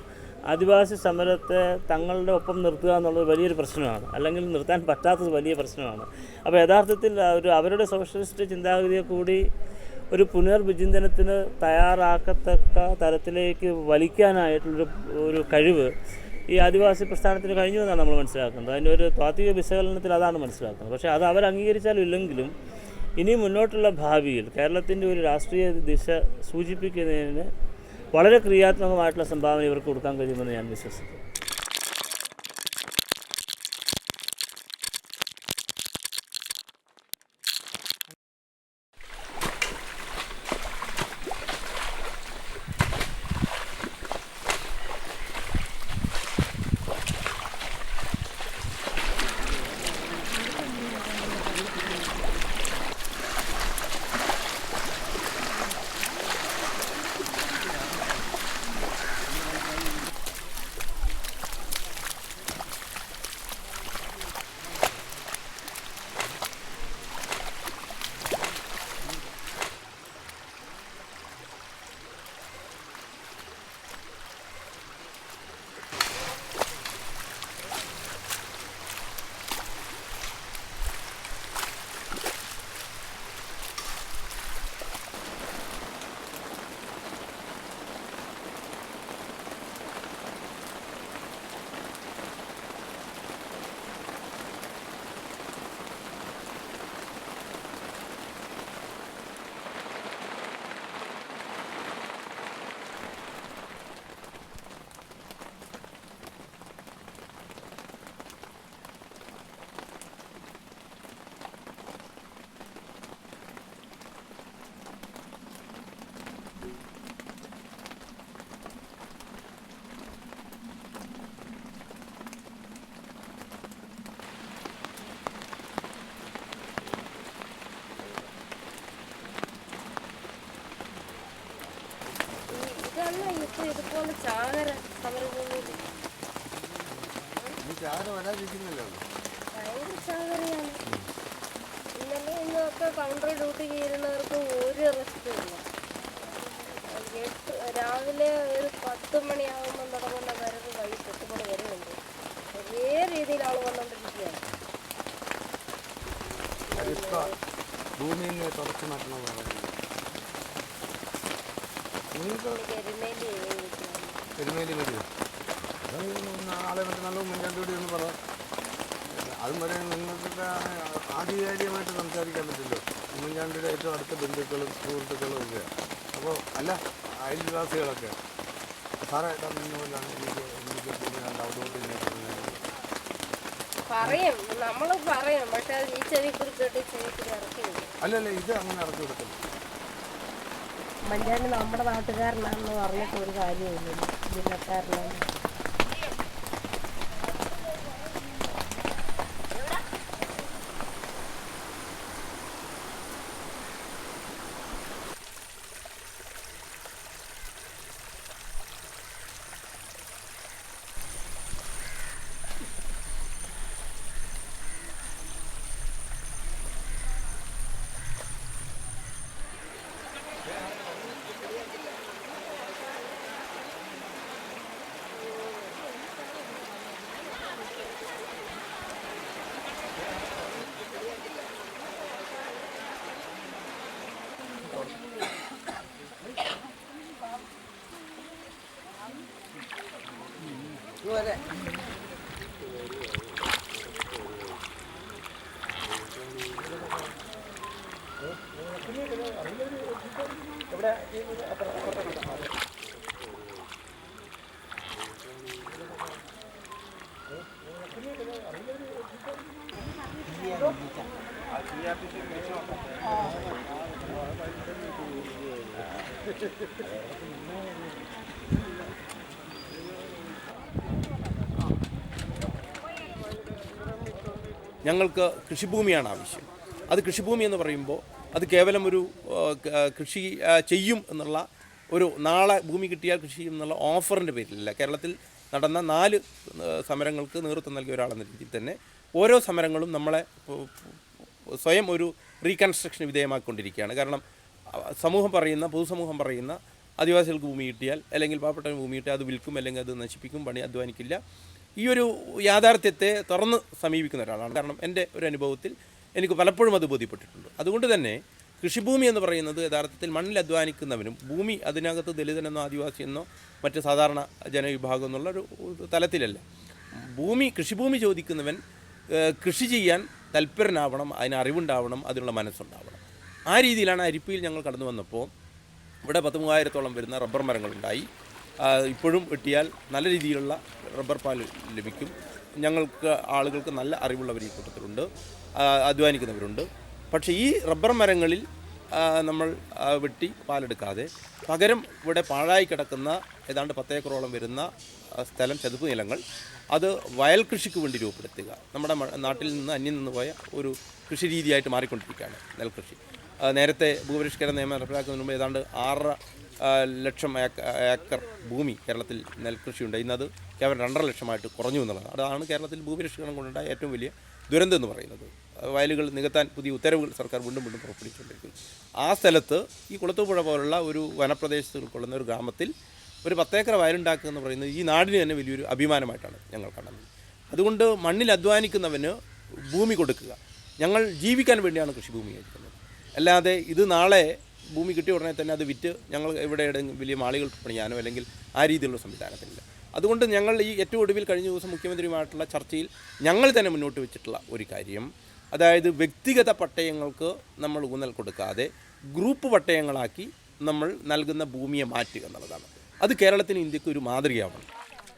ആദിവാസി സമരത്തെ തങ്ങളുടെ ഒപ്പം നിർത്തുക എന്നുള്ളത് വലിയൊരു പ്രശ്നമാണ്, അല്ലെങ്കിൽ നിർത്താൻ പറ്റാത്തത് വലിയ പ്രശ്നമാണ്. അപ്പോൾ യഥാർത്ഥത്തിൽ അവരുടെ സോഷ്യലിസ്റ്റ് ചിന്താഗതിയെ കൂടി ഒരു പുനർവിചിന്തനത്തിന് തയ്യാറാക്കത്തക്ക തരത്തിലേക്ക് വലിക്കാനായിട്ടുള്ളൊരു കഴിവ് ഈ ആദിവാസി പ്രസ്ഥാനത്തിന് കഴിഞ്ഞു എന്നാണ് നമ്മൾ മനസ്സിലാക്കുന്നത്. അതിൻ്റെ ഒരു താത്വിക വിശകലനത്തിൽ അതാണ് മനസ്സിലാക്കുന്നത്. പക്ഷേ അത് അവർ അംഗീകരിച്ചാലും ഇല്ലെങ്കിലും ഇനി മുന്നോട്ടുള്ള ഭാവിയിൽ കേരളത്തിൻ്റെ ഒരു രാഷ്ട്രീയ ദിശ സൂചിപ്പിക്കുന്നതിന് വളരെ ക്രിയാത്മകമായിട്ടുള്ള സംഭാവന ഇവർക്ക് കൊടുക്കാൻ കഴിയുമെന്ന് ഞാൻ വിശ്വസിക്കുന്നു. ഇതുപോലെ ചാകര സമരഭൂമിയിൽ ഭയങ്കര ചാകരയാണ്. ഇന്നലെ ഇന്നൊക്കെ കൗണ്ടർ ഡ്യൂട്ടി ചെയ്യുന്നവർക്ക് ഒരു റെസ്റ്റ് ഇല്ല. രാവിലെ ഒരു 10 മണിയാകുമ്പോൾ തുടങ്ങുന്ന വരവ് വൈകിട്ട് 8 മണി വരെ ഉണ്ട്. ഒരേ രീതിയിൽ ആൾ വന്നുകൊണ്ടിരിക്കുകയാണ്. എരുമേലി വരിക നാളെ മറ്റന്നാൾ ഉമ്മൻചാണ്ടിയോട് എന്ന് പറ. അതും വരെ നിങ്ങൾക്ക് ആധികാരികമായിട്ട് സംസാരിക്കാൻ പറ്റില്ലോ. ഉമ്മൻചാണ്ടിയുടെ ഏറ്റവും അടുത്ത ബന്ധുക്കളും സുഹൃത്തുക്കളും ഒക്കെയാണ്. അപ്പോൾ അല്ല അയൽവാസികളൊക്കെ പറയും, നമ്മൾ പറയും, പക്ഷെ അത് ഈ ചെവി കുറിച്ച് ചെവി കുറി ഇറക്കി വിടും. അല്ലല്ല, ഇത് അങ്ങനെ ഇറക്കി കൊടുക്കില്ല. മഞ്ചാണ്ടി നമ്മുടെ നാട്ടുകാരനാണെന്ന് പറഞ്ഞിട്ട് ഒരു കാര്യമില്ല, ജില്ലക്കാരനാണ്. ഞങ്ങൾക്ക് കൃഷിഭൂമിയാണ് ആവശ്യം. അത് കൃഷിഭൂമി എന്ന് പറയുമ്പോൾ അത് കേവലം ഒരു കൃഷി ചെയ്യും എന്നുള്ള ഒരു നാളെ ഭൂമി കിട്ടിയാൽ കൃഷി ചെയ്യും എന്നുള്ള ഓഫറിൻ്റെ പേരിലല്ല. കേരളത്തിൽ നടന്ന 4 സമരങ്ങൾക്ക് നേതൃത്വം നൽകിയ ഒരാളെന്ന രീതിയിൽ തന്നെ ഓരോ സമരങ്ങളും നമ്മളെ സ്വയം ഒരു റീകൺസ്ട്രക്ഷന് വിധേയമാക്കിക്കൊണ്ടിരിക്കുകയാണ്. കാരണം പൊതുസമൂഹം പറയുന്ന ആദിവാസികൾക്ക് ഭൂമി കിട്ടിയാൽ അല്ലെങ്കിൽ പാവപ്പെട്ടവന് ഭൂമി കിട്ടിയാൽ അത് വിൽക്കും, അല്ലെങ്കിൽ അത് നശിപ്പിക്കും, പണി അധ്വാനിക്കില്ല. ഈ ഒരു യാഥാർത്ഥ്യത്തെ തുറന്ന് സമീപിക്കുന്ന ഒരാളാണ്. കാരണം എൻ്റെ ഒരു അനുഭവത്തിൽ എനിക്ക് പലപ്പോഴും അത് ബോധ്യപ്പെട്ടിട്ടുണ്ട്. അതുകൊണ്ട് തന്നെ കൃഷിഭൂമി എന്ന് പറയുന്നത് യഥാർത്ഥത്തിൽ മണ്ണിൽ അധ്വാനിക്കുന്നവനും ഭൂമി അതിനകത്ത് ദലിതനെന്നോ ആദിവാസിയെന്നോ മറ്റ് സാധാരണ ജനവിഭാഗം എന്നുള്ളൊരു തലത്തിലല്ല. കൃഷിഭൂമി ചോദിക്കുന്നവൻ കൃഷി ചെയ്യാൻ തൽപരനാവണം, അതിന് അറിവുണ്ടാവണം, അതിനുള്ള മനസ്സുണ്ടാവണം. ആ രീതിയിലാണ് അരിപ്പയിൽ ഞങ്ങൾ കടന്നു വന്നപ്പോൾ ഇവിടെ 10,000-3000 വരുന്ന റബ്ബർ മരങ്ങളുണ്ടായി. ഇപ്പോഴും വെട്ടിയാൽ നല്ല രീതിയിലുള്ള റബ്ബർ പാൽ ലഭിക്കും. ആളുകൾക്ക് നല്ല അറിവുള്ളവർ ഈ കൂട്ടത്തിലുണ്ട്, അധ്വാനിക്കുന്നവരുണ്ട്. പക്ഷേ ഈ റബ്ബർ മരങ്ങളിൽ നമ്മൾ വെട്ടി പാലെടുക്കാതെ പകരം ഇവിടെ പാഴായി കിടക്കുന്ന ഏതാണ്ട് 10 ഏക്കറോളം വരുന്ന സ്ഥലം, ചതുപ്പ് നിലങ്ങൾ, അത് വയൽ കൃഷിക്ക് വേണ്ടി രൂപപ്പെടുത്തുക. നമ്മുടെ നാട്ടിൽ നിന്ന് അന്യം നിന്ന് പോയ ഒരു കൃഷി രീതിയായിട്ട് മാറിക്കൊണ്ടിരിക്കുകയാണ് നെൽകൃഷി. നേരത്തെ ഭൂപരിഷ്കരണ നിയമം നടപ്പിലാക്കുന്നതിന് മുമ്പ് ഏതാണ്ട് 6 ലക്ഷം ഏക്കർ ഭൂമി കേരളത്തിൽ നെൽകൃഷിയുണ്ട്. ഇന്നത് കേവലം 2.5 ലക്ഷമായിട്ട് കുറഞ്ഞു എന്നുള്ളതാണ്. അതാണ് കേരളത്തിൽ ഭൂപരിഷ്കരണം കൊണ്ടുണ്ടായ ഏറ്റവും വലിയ ദുരന്തം എന്ന് പറയുന്നത്. വയലുകൾ നികത്താൻ പുതിയ ഉത്തരവുകൾ സർക്കാർ വീണ്ടും പുറപ്പെടുവിച്ചുകൊണ്ടിരിക്കുന്നു. ആ സ്ഥലത്ത് ഈ കുളത്തൂപ്പുഴ പോലുള്ള ഒരു വനപ്രദേശത്ത് ഉൾക്കൊള്ളുന്ന ഒരു ഗ്രാമത്തിൽ ഒരു 10 ഏക്കർ വയലുണ്ടാക്കുക എന്ന് പറയുന്നത് ഈ നാടിന് തന്നെ വലിയൊരു അഭിമാനമായിട്ടാണ് ഞങ്ങൾ കാണുന്നത്. അതുകൊണ്ട് മണ്ണിൽ അധ്വാനിക്കുന്നവന് ഭൂമി കൊടുക്കുക. ഞങ്ങൾ ജീവിക്കാൻ വേണ്ടിയാണ് കൃഷിഭൂമി കഴിക്കുന്നത്. അല്ലാതെ ഇത് നാളെ ഭൂമി കിട്ടിയ ഉടനെ തന്നെ അത് വിറ്റ് ഞങ്ങൾ ഇവിടെ വലിയ മാളികൾ പണിയാനോ അല്ലെങ്കിൽ ആ രീതിയിലുള്ള സംവിധാനത്തിലില്ല. അതുകൊണ്ട് ഞങ്ങൾ ഈ ഏറ്റവും ഒടുവിൽ കഴിഞ്ഞ ദിവസം മുഖ്യമന്ത്രിയുമായിട്ടുള്ള ചർച്ചയിൽ ഞങ്ങൾ തന്നെ മുന്നോട്ട് വെച്ചിട്ടുള്ള ഒരു കാര്യം, അതായത് വ്യക്തിഗത പട്ടയങ്ങൾക്ക് നമ്മൾ ഊന്നൽ കൊടുക്കാതെ ഗ്രൂപ്പ് പട്ടയങ്ങളാക്കി നമ്മൾ നൽകുന്ന ഭൂമിയെ മാറ്റുക എന്നുള്ളതാണ്. അത് കേരളത്തിന്, ഇന്ത്യക്ക് ഒരു മാതൃകയാവണം.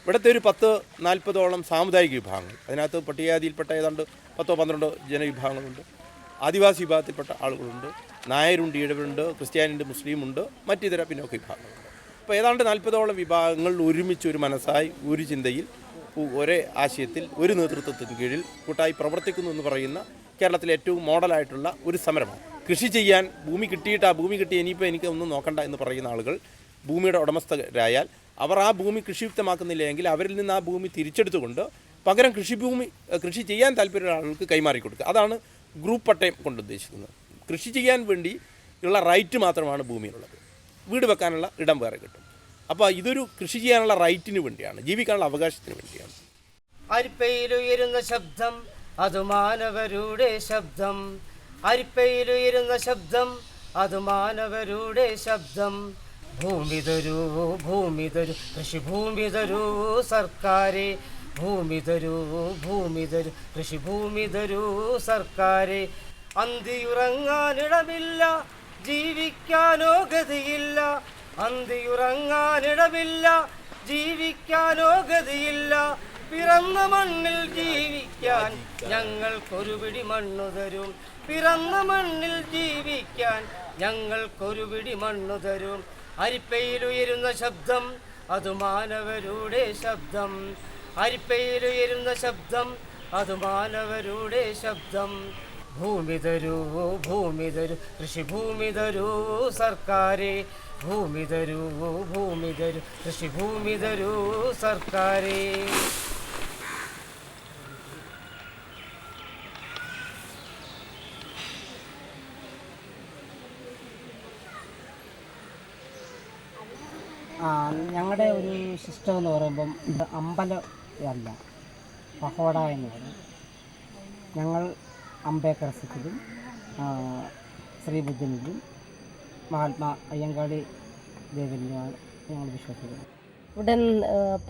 ഇവിടുത്തെ ഒരു 10-40ഓളം സാമുദായിക വിഭാഗങ്ങൾ, അതിനകത്ത് പട്ടികജാതിയിൽപ്പെട്ട ഏതാണ്ട് 10-12 ജനവിഭാഗങ്ങളുണ്ട്, ആദിവാസി വിഭാഗത്തിൽപ്പെട്ട ആളുകളുണ്ട്, നായരുണ്ട്, ഈഴവരുണ്ട്, ക്രിസ്ത്യാനിയുണ്ട്, മുസ്ലിമുണ്ട്, മറ്റിതര പിന്നോക്ക വിഭാഗങ്ങളുണ്ട്. അപ്പോൾ ഏതാണ്ട് 40ഓളം വിഭാഗങ്ങൾ ഒരുമിച്ച് ഒരു മനസ്സായി ഒരു ചിന്തയിൽ ഒരേ ആശയത്തിൽ ഒരു നേതൃത്വത്തിന് കീഴിൽ കൂട്ടായി പ്രവർത്തിക്കുന്നു എന്ന് പറയുന്ന കേരളത്തിലെ ഏറ്റവും മോഡലായിട്ടുള്ള ഒരു സമരമാണ്. കൃഷി ചെയ്യാൻ ഭൂമി കിട്ടിയിട്ട് ആ ഭൂമി കിട്ടി ഇനിയിപ്പോൾ എനിക്ക് ഒന്നും നോക്കണ്ട എന്ന് പറയുന്ന ആളുകൾ ഭൂമിയുടെ ഉടമസ്ഥരായാൽ അവർ ആ ഭൂമി കൃഷിയുക്തമാക്കുന്നില്ല എങ്കിൽ അവരിൽ നിന്ന് ആ ഭൂമി തിരിച്ചെടുത്തുകൊണ്ട് പകരം കൃഷി ചെയ്യാൻ താല്പര്യമുള്ള ആളുകൾക്ക് കൈമാറി കൊടുക്കുക. അതാണ് ഗ്രൂപ്പ് പട്ടയം കൊണ്ട് ഉദ്ദേശിക്കുന്നത്. കൃഷി ചെയ്യാൻ വേണ്ടി ഉള്ള റൈറ്റ് മാത്രമാണ് ഭൂമിയിലുള്ളത്. വീട് വെക്കാനുള്ള ഇടം വേറെ കിട്ടും. അപ്പോൾ ഇതൊരു കൃഷി ചെയ്യാനുള്ള റൈറ്റിന് വേണ്ടിയാണ്, ജീവിക്കാനുള്ള അവകാശത്തിന് വേണ്ടിയാണ്. അരിപ്പയിലുയരുന്ന ശബ്ദം അത് മാനവരുടെ ശബ്ദം, അരിപ്പയിലുയരുന്ന ശബ്ദം അത് മാനവരുടെ ശബ്ദം. ഭൂമി തരൂ, ഭൂമി തരൂ, കൃഷിഭൂമി തരൂ സർക്കാരെ, ഭൂമി തരൂ, ഭൂമി തരൂ, കൃഷിഭൂമി തരൂ സർക്കാരെ. അന്തിയുറങ്ങാനിടമില്ല, ജീവിക്കാനോ ഗതിയില്ല, അന്തിയുറങ്ങാനിടമില്ല, ജീവിക്കാനോ ഗതിയില്ല, പിറന്ന മണ്ണിൽ ജീവിക്കാൻ ഞങ്ങൾക്കൊരു പിടി മണ്ണു തരും. പിറന്ന മണ്ണിൽ ജീവിക്കാൻ ഞങ്ങൾക്കൊരു പിടി മണ്ണു തരും. അരിപ്പയിലുയരുന്ന ശബ്ദം അത് മാനവരുടെ ശബ്ദം. അരിപ്പയിലുയരുന്ന ശബ്ദം അത് മാനവരുടെ ശബ്ദം. ഭൂമി തരൂ, ഭൂമി തരൂ, കൃഷിഭൂമി തരൂ സർക്കാരെ. ഭൂമി തരൂ, ഭൂമി തരൂ, കൃഷിഭൂമി തരൂ സർക്കാരെ. ഞങ്ങളുടെ ഒരു സിസ്റ്റം എന്ന് പറയുമ്പം ഇത് അമ്പലം അല്ല, പഹോട എന്ന് പറയും. ഞങ്ങൾ അംബേദ്കർ സിഖിലും ശ്രീബുദ്ധനിലും മഹാത്മാ അയ്യങ്കാളി ദേവനിലുമാണ് ഞങ്ങൾ വിശ്വസിക്കുന്നത്. ഇവിടെ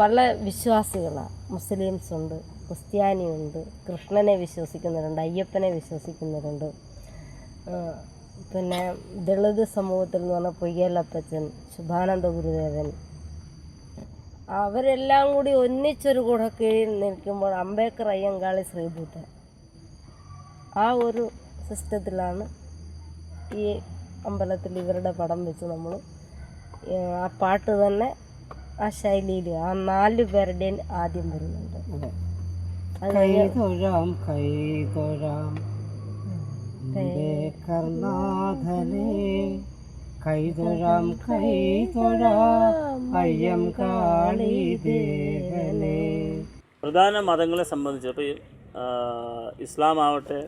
പല വിശ്വാസികളാണ്. മുസ്ലിംസ് ഉണ്ട്, ക്രിസ്ത്യാനിയുണ്ട്, കൃഷ്ണനെ വിശ്വസിക്കുന്നവരുണ്ട്, അയ്യപ്പനെ വിശ്വസിക്കുന്നവരുണ്ട്. പിന്നെ ദളിത് സമൂഹത്തിൽ എന്ന് പറഞ്ഞാൽ പൊയ്യലപ്പച്ചൻ, ശുഭാനന്ദ ഗുരുദേവൻ, അവരെല്ലാം കൂടി ഒന്നിച്ചൊരു കൂടെ കീഴിൽ നിൽക്കുമ്പോൾ അംബേദ്കർ, അയ്യങ്കാളി, ശ്രീബുദ്ധൻ, ആ ഒരു സിസ്റ്റത്തിലാണ് ഈ അമ്പലത്തിൽ ഇവരുടെ പടം വെച്ച് നമ്മൾ ആ പാട്ട് തന്നെ ആ ശൈലിയിൽ ആ 4 പേരുടെയും ആദ്യം വരുന്നുണ്ട്. കൈതൊഴാം കൈതൊഴാം കർനാഥനെ, കൈതൊഴാം കൈതൊഴാം അയ്യങ്കാളി ദേവനെ. പ്രധാന മതങ്ങളെ സംബന്ധിച്ച് ഇപ്പോൾ ഇസ്ലാം ആവട്ടെ,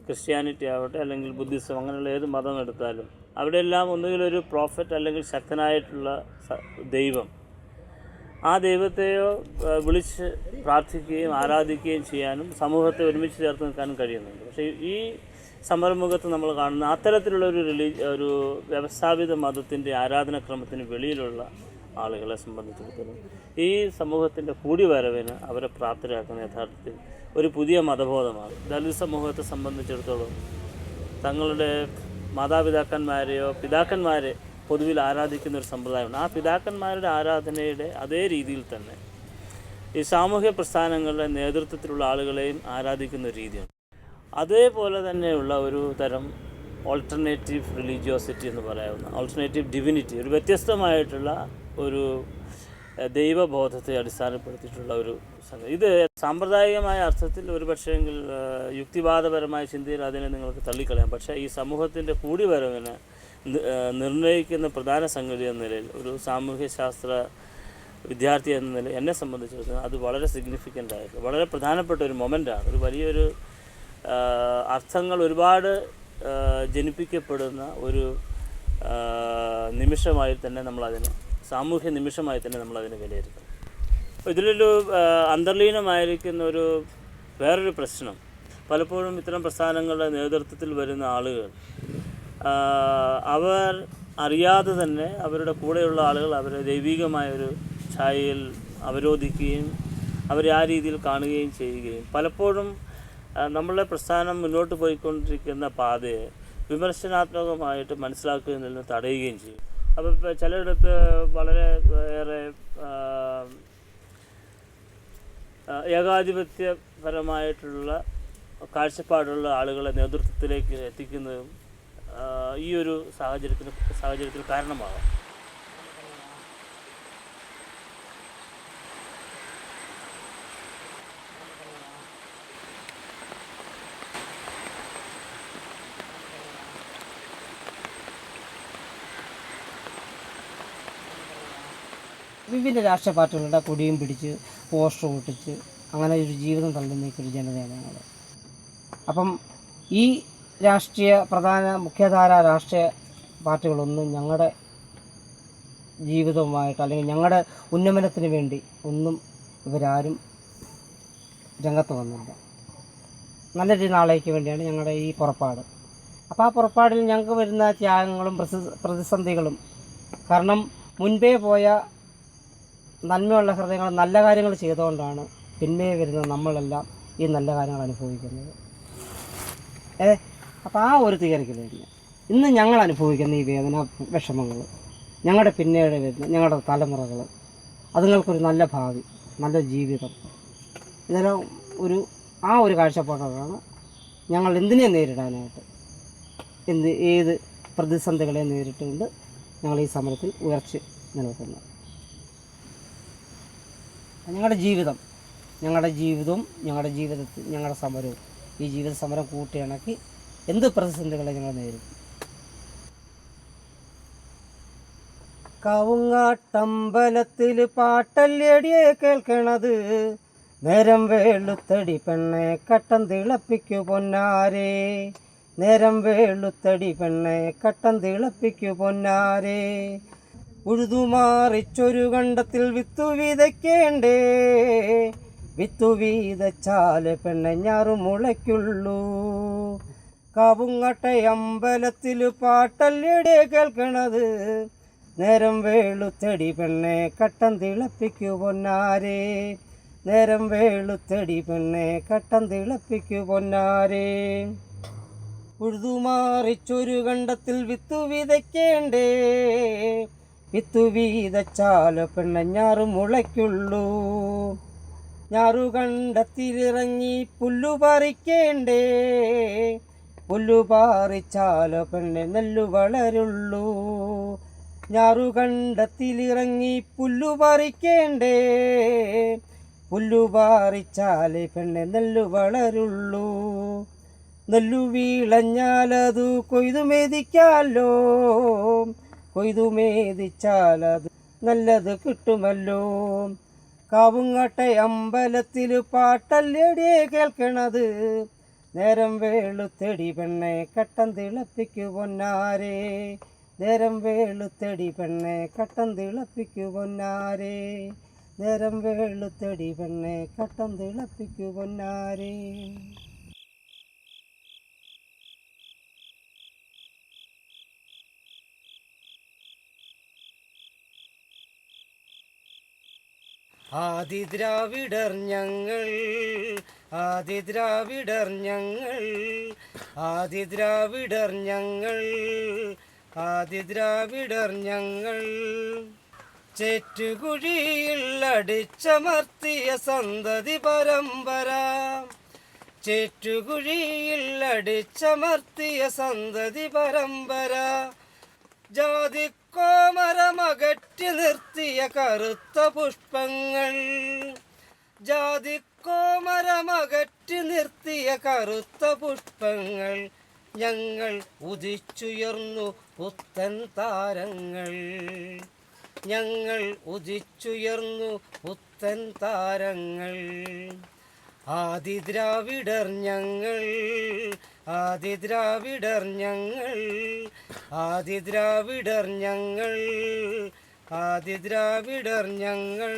ക്രിസ്ത്യാനിറ്റി ആവട്ടെ, അല്ലെങ്കിൽ ബുദ്ധിസം, അങ്ങനെയുള്ള ഏത് മതം എടുത്താലും അവിടെയെല്ലാം ഒന്നുകിലൊരു പ്രോഫറ്റ് അല്ലെങ്കിൽ ശക്തനായിട്ടുള്ള ദൈവം, ആ ദൈവത്തെയോ വിളിച്ച് പ്രാർത്ഥിക്കുകയും ആരാധിക്കുകയും ചെയ്യാനും സമൂഹത്തെ ഒരുമിച്ച് ചേർത്ത് നിൽക്കാനും കഴിയുന്നുണ്ട്. പക്ഷേ ഈ സമരമുഖത്ത് നമ്മൾ കാണുന്ന അത്തരത്തിലുള്ള ഒരു വ്യവസ്ഥാപിത മതത്തിൻ്റെ ആരാധനാക്രമത്തിന് വെളിയിലുള്ള ആളുകളെ സംബന്ധിച്ചിടത്തോളം ഈ സമൂഹത്തിൻ്റെ കൂടിവരവിന് അവരെ പ്രാപ്തരാക്കുന്ന യഥാർത്ഥത്തിൽ ഒരു പുതിയ മതബോധമാണ്. ദളിത് സമൂഹത്തെ സംബന്ധിച്ചിടത്തോളം തങ്ങളുടെ മാതാപിതാക്കന്മാരെയോ പിതാക്കന്മാരെ പൊതുവിൽ ആരാധിക്കുന്ന ഒരു സമ്പ്രദായമുണ്ട്. ആ പിതാക്കന്മാരുടെ ആരാധനയുടെ അതേ രീതിയിൽ തന്നെ ഈ സാമൂഹ്യ പ്രസ്ഥാനങ്ങളുടെ നേതൃത്വത്തിലുള്ള ആളുകളെയും ആരാധിക്കുന്ന ഒരു രീതിയാണ്. അതേപോലെ തന്നെയുള്ള ഒരു തരം ഓൾട്ടർനേറ്റീവ് റിലീജിയോസിറ്റി എന്ന് പറയാവുന്ന ഓൾട്ടർനേറ്റീവ് ഡിവിനിറ്റി, ഒരു വ്യത്യസ്തമായിട്ടുള്ള ഒരു ദൈവബോധത്തെ അടിസ്ഥാനപ്പെടുത്തിയിട്ടുള്ള ഒരു സംഗതി. ഇത് സാമ്പ്രദായികമായ അർത്ഥത്തിൽ ഒരു പക്ഷേങ്കിൽ യുക്തിവാദപരമായ ചിന്തയിൽ അതിനെ നിങ്ങൾക്ക് തള്ളിക്കളയാം. പക്ഷേ ഈ സമൂഹത്തിൻ്റെ കൂടിവരവിനെ നിർണ്ണയിക്കുന്ന പ്രധാന സംഗതി എന്ന നിലയിൽ ഒരു സാമൂഹ്യശാസ്ത്ര വിദ്യാർത്ഥി എന്ന നിലയിൽ എന്നെ സംബന്ധിച്ചിടത്തോളം അത് വളരെ സിഗ്നിഫിക്കൻ്റ് ആയിട്ട് വളരെ പ്രധാനപ്പെട്ട ഒരു മൊമെൻ്റാണ്. ഒരു വലിയൊരു അർത്ഥങ്ങൾ ഒരുപാട് ജനിപ്പിക്കപ്പെടുന്ന ഒരു നിമിഷമായി തന്നെ നമ്മളതിനെ, സാമൂഹ്യ നിമിഷമായി തന്നെ നമ്മളതിനെ വിലയിരുത്തണം. അപ്പോൾ ഇതിലൊരു അന്തർലീനമായിരിക്കുന്ന ഒരു വേറൊരു പ്രശ്നം, പലപ്പോഴും ഇത്തരം പ്രസ്ഥാനങ്ങളുടെ നേതൃത്വത്തിൽ വരുന്ന ആളുകൾ അവർ അറിയാതെ തന്നെ അവരുടെ കൂടെയുള്ള ആളുകൾ അവരെ ദൈവികമായൊരു ഛായയിൽ അവരോധിക്കുകയും അവരെ ആ രീതിയിൽ കാണുകയും ചെയ്യുകയും പലപ്പോഴും നമ്മളുടെ പ്രസ്ഥാനം മുന്നോട്ട് പോയിക്കൊണ്ടിരിക്കുന്ന പാതയെ വിമർശനാത്മകമായിട്ട് മനസ്സിലാക്കുന്നതിൽ നിന്ന് തടയുകയും ചെയ്യും. അപ്പോൾ ഇപ്പോൾ ചിലയിടത്ത് വളരെ ഏറെ ഏകാധിപത്യപരമായിട്ടുള്ള കാഴ്ചപ്പാടുള്ള ആളുകളെ നേതൃത്വത്തിലേക്ക് എത്തിക്കുന്നതും ഈ ഒരു സാഹചര്യത്തിന് കാരണമാകാം. വിവിധ രാഷ്ട്രീയ പാർട്ടികളുടെ കൊടിയും പിടിച്ച് പോസ്റ്റർ ഒട്ടിച്ച് അങ്ങനെ ഒരു ജീവിതം തള്ളുന്നൊരു ജനതയാണ് ഞങ്ങൾ. അപ്പം ഈ മുഖ്യധാര രാഷ്ട്രീയ പാർട്ടികളൊന്നും ഞങ്ങളുടെ ജീവിതവുമായിട്ട് അല്ലെങ്കിൽ ഞങ്ങളുടെ ഉന്നമനത്തിന് വേണ്ടി ഒന്നും ഇവരാരും രംഗത്ത് വന്നില്ല. നല്ലൊരു നാളേക്ക് വേണ്ടിയാണ് ഞങ്ങളുടെ ഈ പുറപ്പാട്. അപ്പോൾ ആ പുറപ്പാടിൽ ഞങ്ങൾക്ക് വരുന്ന ത്യാഗങ്ങളും പ്രതിസന്ധികളും, കാരണം മുൻപേ പോയ നന്മയുള്ള ഹൃദയങ്ങൾ നല്ല കാര്യങ്ങൾ ചെയ്തുകൊണ്ടാണ് പിന്നേ വരുന്ന നമ്മളെല്ലാം ഈ നല്ല കാര്യങ്ങൾ അനുഭവിക്കുന്നത്. അപ്പോൾ ആ ഒരു തിയറിക്കൽ തന്നെ ഇന്ന് ഞങ്ങൾ അനുഭവിക്കുന്ന ഈ വേദന വിഷമങ്ങൾ ഞങ്ങളുടെ പിന്നീട് വരുന്ന ഞങ്ങളുടെ തലമുറകൾ അതുങ്ങൾക്കൊരു നല്ല ഭാവി, നല്ല ജീവിതം, ഇതെല്ലാം ആ ഒരു കാഴ്ചപ്പാടാണ് ഞങ്ങൾ എന്തിനെ നേരിടാനായിട്ട് ഏത് പ്രതിസന്ധികളെ നേരിട്ടുകൊണ്ട് ഞങ്ങൾ ഈ സമരത്തിൽ ഉയർച്ച നിലനിൽക്കുന്നത്. ഞങ്ങളുടെ ജീവിതവും ഞങ്ങളുടെ ജീവിതത്തിൽ ഞങ്ങളുടെ സമരവും ഈ ജീവിത സമരം കൂട്ടിയിണക്കി എന്ത് പ്രതിസന്ധികളെ ഞങ്ങൾ നേരിടും. കാവുങ്ങാട്ടമ്പലത്തിൽ പാട്ടല്ലേടിയെ കേൾക്കണത്, നേരം വേളുത്തടി പെണ്ണെ കട്ടം തിളപ്പിക്കു പൊന്നാരേ, നേരം വേളുത്തടി പെണ്ണെ കട്ടം തിളപ്പിക്കു പൊന്നാരേ. ഉഴുതുമാറിച്ചൊരു കണ്ടത്തിൽ വിത്തു വിതയ്ക്കേണ്ടേ, വിത്തു വീതച്ചാല് പെണ്ണെ ഞാറു മുളയ്ക്കുള്ളൂ. കാവുങ്ങാട്ടെ അമ്പലത്തിൽ പാട്ടല്ലേടിയെ കേൾക്കണത്, നേരം വേളുത്തടി പെണ്ണെ കട്ടം തിളപ്പിക്കു പൊന്നാരേ, നേരം വേളുത്തടി പെണ്ണെ കട്ടം തിളപ്പിക്കു പൊന്നാരേ. ഉഴുതുമാറിച്ചൊരു കണ്ടത്തിൽ വിത്തു വിതയ്ക്കേണ്ടേ, വിത്തു വീതച്ചാല് പെണ്ണെ ഞാറു മുളയ്ക്കുള്ളൂ. ഞാറു കണ്ടത്തിലിറങ്ങി പുല്ലു പറിക്കേണ്ടേ, പുല്ലു പറിച്ചാല് പെണ്ണെ നെല്ലു വളരുള്ളൂ. ഞാറു കണ്ടത്തിലിറങ്ങി പുല്ലു പറിക്കേണ്ടേ, പുല്ലു പറിച്ചാലേ പെണ്ണെ നെല്ലു വളരുള്ളൂ. നെല്ലു വീളഞ്ഞാലതു കൊയ്തു മേദിക്കാലോ, കൊയ്തു മേദിച്ചാലത് നല്ലത് കിട്ടുമല്ലോ. കാവുങ്ങാട്ടെ അമ്പലത്തിൽ പാട്ടല്ലേടിയെ കേൾക്കണത്, നേരം വേളുത്തടി പെണ്ണെ കട്ടം തിളപ്പിക്കു പൊന്നാരേ, നേരം വേളുത്തടി പെണ്ണെ കട്ടം തിളപ്പിക്കു പൊന്നാരേ, നേരം വേളുത്തടി പെണ്ണെ കട്ടം തിളപ്പിക്കു പൊന്നാരേ. ആദിദ്രാവിഡർ ഞങ്ങൾ, ആദിദ്രാവിഡർ ഞങ്ങൾ, ആദിദ്രാവിഡർ ഞങ്ങൾ, ആദിദ്രാവിഡർ ഞങ്ങൾ. ചേറ്റുകുഴിയിൽ അടിച്ചമർത്തിയ സന്തതി പരമ്പര, ചേറ്റുകുഴിയിൽ അടിച്ചമർത്തിയ സന്തതി പരമ്പര. ജാതിക്കോമരമകറ്റി നിർത്തിയ കറുത്ത പുഷ്പങ്ങൾ, ജാതിക്കോമരമകറ്റി നിർത്തിയ കറുത്ത പുഷ്പങ്ങൾ. ഞങ്ങൾ ഉദിച്ചുയർന്നു പുത്തൻ താരങ്ങൾ, ഞങ്ങൾ ഉദിച്ചുയർന്നു പുത്തൻ താരങ്ങൾ. ആദിദ്രാവിഡർ ഞങ്ങൾ, ആദിദ്രാവിഡർ ഞങ്ങൾ, ആദിദ്രാവിഡർ ഞങ്ങൾ, ആദിദ്രാവിഡർ ഞങ്ങൾ.